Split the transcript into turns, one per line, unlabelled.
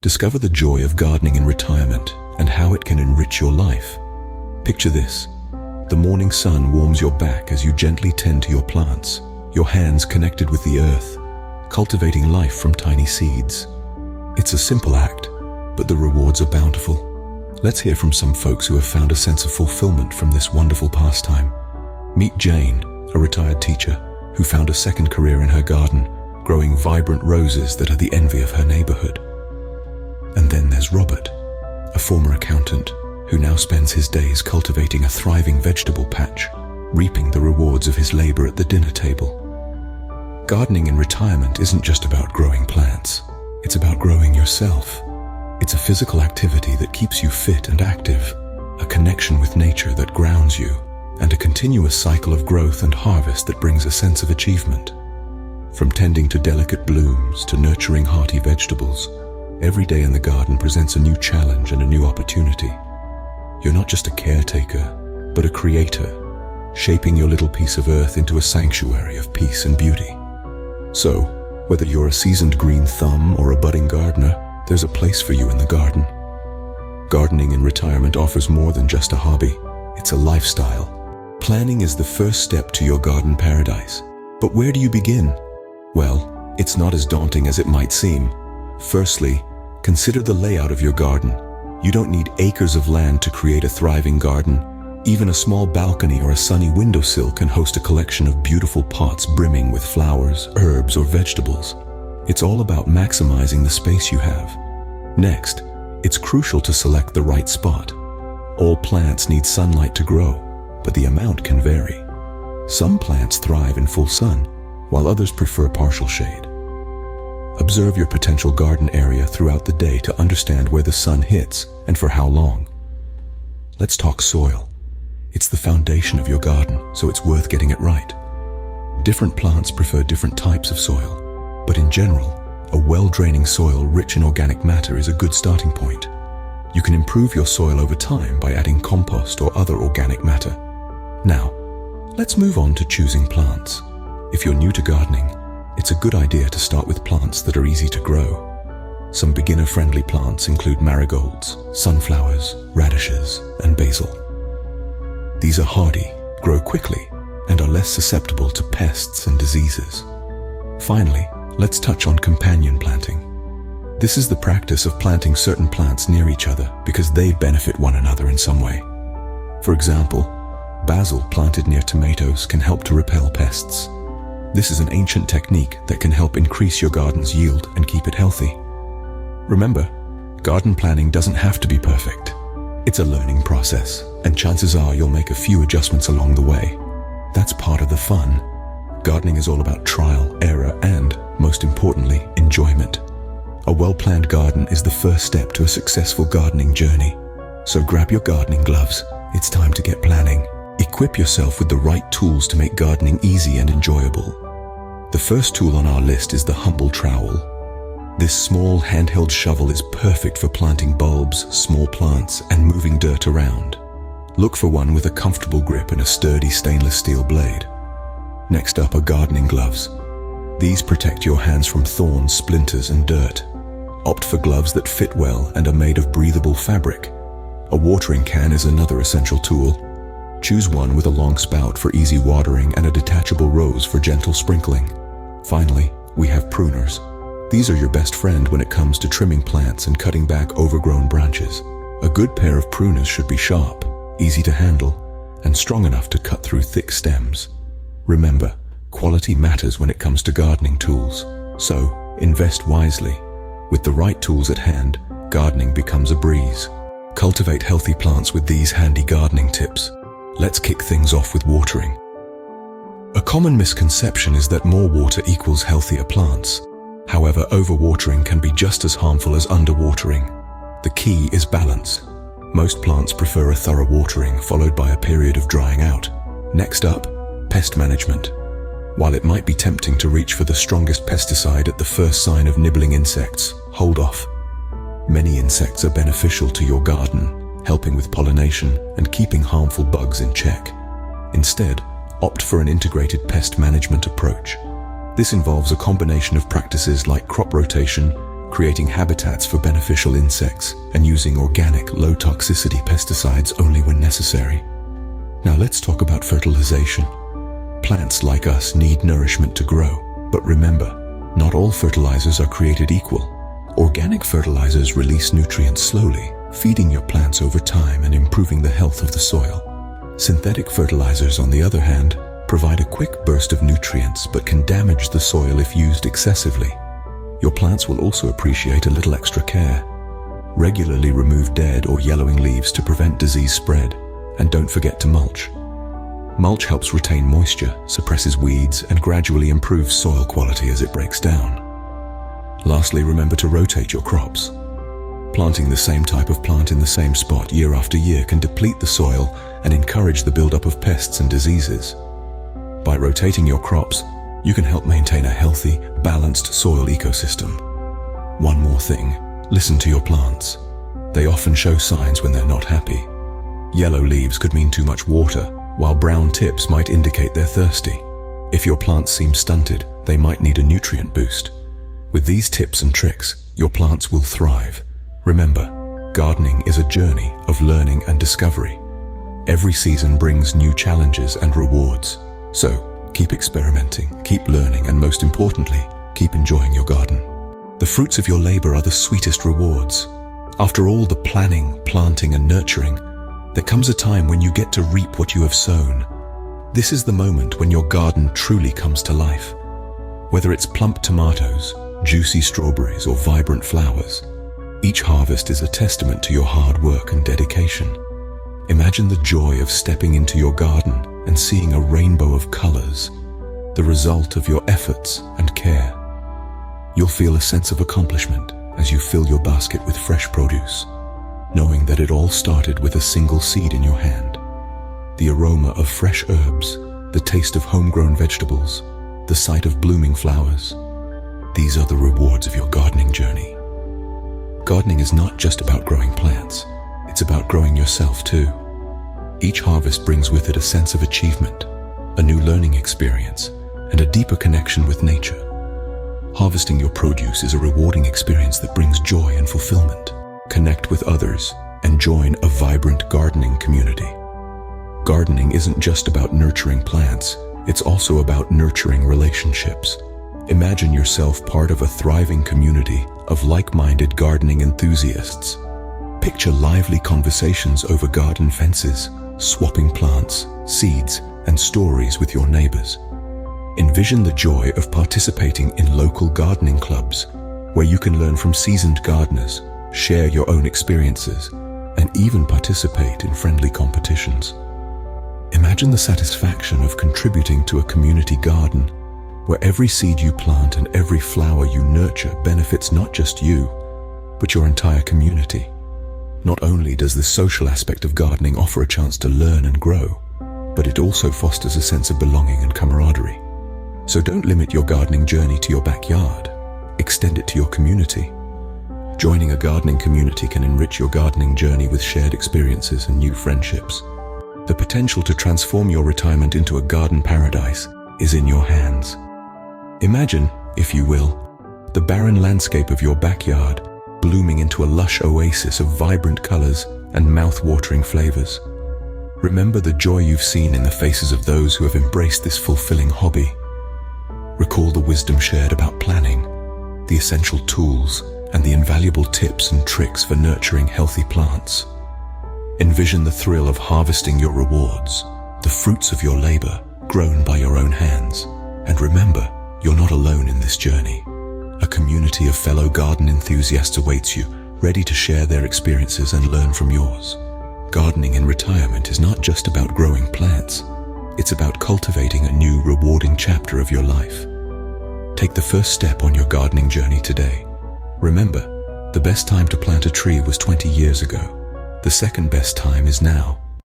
Discover the joy of gardening in retirement and how it can enrich your life. Picture this. The morning sun warms your back as you gently tend to your plants, your hands connected with the earth, cultivating life from tiny seeds. It's a simple act, but the rewards are bountiful. Let's hear from some folks who have found a sense of fulfillment from this wonderful pastime. Meet Jane, a retired teacher who found a second career in her garden, growing vibrant roses that are the envy of her neighborhood. And then there's Robert, a former accountant who now spends his days cultivating a thriving vegetable patch, reaping the rewards of his labor at the dinner table. Gardening in retirement isn't just about growing plants. It's about growing yourself. It's a physical activity that keeps you fit and active, a connection with nature that grounds you, and a continuous cycle of growth and harvest that brings a sense of achievement. From tending to delicate blooms to nurturing hearty vegetables, every day in the garden presents a new challenge and a new opportunity. You're not just a caretaker, but a creator, shaping your little piece of earth into a sanctuary of peace and beauty. So, whether you're a seasoned green thumb or a budding gardener, there's a place for you in the garden. Gardening in retirement offers more than just a hobby. It's a lifestyle. Planning is the first step to your garden paradise. But where do you begin? Well, it's not as daunting as it might seem. Firstly, consider the layout of your garden. You don't need acres of land to create a thriving garden. Even a small balcony or a sunny windowsill can host a collection of beautiful pots brimming with flowers, herbs, or vegetables. It's all about maximizing the space you have. Next, it's crucial to select the right spot. All plants need sunlight to grow, but the amount can vary. Some plants thrive in full sun, while others prefer partial shade. Observe your potential garden area throughout the day to understand where the sun hits and for how long. Let's talk soil. It's the foundation of your garden, so it's worth getting it right. Different plants prefer different types of soil, but in general, a well-draining soil rich in organic matter is a good starting point. You can improve your soil over time by adding compost or other organic matter. Now, let's move on to choosing plants. If you're new to gardening, it's a good idea to start with plants that are easy to grow. Some beginner-friendly plants include marigolds, sunflowers, radishes, and basil. These are hardy, grow quickly, and are less susceptible to pests and diseases. Finally, let's touch on companion planting. This is the practice of planting certain plants near each other because they benefit one another in some way. For example, basil planted near tomatoes can help to repel pests. This is an ancient technique that can help increase your garden's yield and keep it healthy. Remember, garden planning doesn't have to be perfect. It's a learning process, and chances are you'll make a few adjustments along the way. That's part of the fun. Gardening is all about trial, error, and, most importantly, enjoyment. A well-planned garden is the first step to a successful gardening journey. So grab your gardening gloves. It's time to get planning. Equip yourself with the right tools to make gardening easy and enjoyable. The first tool on our list is the humble trowel. This small handheld shovel is perfect for planting bulbs, small plants, and moving dirt around. Look for one with a comfortable grip and a sturdy stainless steel blade. Next up are gardening gloves. These protect your hands from thorns, splinters, and dirt. Opt for gloves that fit well and are made of breathable fabric. A watering can is another essential tool. Choose one with a long spout for easy watering and a detachable rose for gentle sprinkling. Finally, we have pruners. These are your best friend when it comes to trimming plants and cutting back overgrown branches. A good pair of pruners should be sharp, easy to handle, and strong enough to cut through thick stems. Remember, quality matters when it comes to gardening tools. So, invest wisely. With the right tools at hand, gardening becomes a breeze. Cultivate healthy plants with these handy gardening tips. Let's kick things off with watering. A common misconception is that more water equals healthier plants. However, overwatering can be just as harmful as underwatering. The key is balance. Most plants prefer a thorough watering followed by a period of drying out. Next up, pest management. While it might be tempting to reach for the strongest pesticide at the first sign of nibbling insects, hold off. Many insects are beneficial to your garden, helping with pollination and keeping harmful bugs in check. Instead, opt for an integrated pest management approach. This involves a combination of practices like crop rotation, creating habitats for beneficial insects and using organic, low-toxicity pesticides only when necessary. Now let's talk about fertilization. Plants like us need nourishment to grow, but remember, not all fertilizers are created equal. Organic fertilizers release nutrients slowly, feeding your plants over time and improving the health of the soil. Synthetic fertilizers, on the other hand, provide a quick burst of nutrients but can damage the soil if used excessively. Your plants will also appreciate a little extra care. Regularly remove dead or yellowing leaves to prevent disease spread, and don't forget to mulch. Mulch helps retain moisture, suppresses weeds, and gradually improves soil quality as it breaks down. Lastly, remember to rotate your crops. Planting the same type of plant in the same spot year after year can deplete the soil and encourage the buildup of pests and diseases. By rotating your crops, you can help maintain a healthy, balanced soil ecosystem. One more thing, listen to your plants. They often show signs when they're not happy. Yellow leaves could mean too much water, while brown tips might indicate they're thirsty. If your plants seem stunted, they might need a nutrient boost. With these tips and tricks, your plants will thrive. Remember, gardening is a journey of learning and discovery. Every season brings new challenges and rewards. So, keep experimenting, keep learning, and most importantly, keep enjoying your garden. The fruits of your labor are the sweetest rewards. After all the planning, planting, and nurturing, there comes a time when you get to reap what you have sown. This is the moment when your garden truly comes to life. Whether it's plump tomatoes, juicy strawberries, or vibrant flowers, each harvest is a testament to your hard work and dedication. Imagine the joy of stepping into your garden and seeing a rainbow of colors, the result of your efforts and care. You'll feel a sense of accomplishment as you fill your basket with fresh produce, knowing that it all started with a single seed in your hand. The aroma of fresh herbs, the taste of homegrown vegetables, the sight of blooming flowers. These are the rewards of your gardening journey. Gardening is not just about growing plants, it's about growing yourself too. Each harvest brings with it a sense of achievement, a new learning experience, and a deeper connection with nature. Harvesting your produce is a rewarding experience that brings joy and fulfillment. Connect with others and join a vibrant gardening community. Gardening isn't just about nurturing plants, it's also about nurturing relationships. Imagine yourself part of a thriving community of like-minded gardening enthusiasts. Picture lively conversations over garden fences, swapping plants, seeds, and stories with your neighbors. Envision the joy of participating in local gardening clubs, where you can learn from seasoned gardeners, share your own experiences, and even participate in friendly competitions. Imagine the satisfaction of contributing to a community garden, where every seed you plant and every flower you nurture benefits not just you, but your entire community. Not only does the social aspect of gardening offer a chance to learn and grow, but it also fosters a sense of belonging and camaraderie. So don't limit your gardening journey to your backyard. Extend it to your community. Joining a gardening community can enrich your gardening journey with shared experiences and new friendships. The potential to transform your retirement into a garden paradise is in your hands. Imagine, if you will, the barren landscape of your backyard blooming into a lush oasis of vibrant colors and mouth-watering flavors. Remember the joy you've seen in the faces of those who have embraced this fulfilling hobby. Recall the wisdom shared about planning, the essential tools, and the invaluable tips and tricks for nurturing healthy plants. Envision the thrill of harvesting your rewards, the fruits of your labor grown by your own hands. And remember, you're not alone in this journey. A community of fellow garden enthusiasts awaits you, ready to share their experiences and learn from yours. Gardening in retirement is not just about growing plants. It's about cultivating a new, rewarding chapter of your life. Take the first step on your gardening journey today. Remember, the best time to plant a tree was 20 years ago. The second best time is now.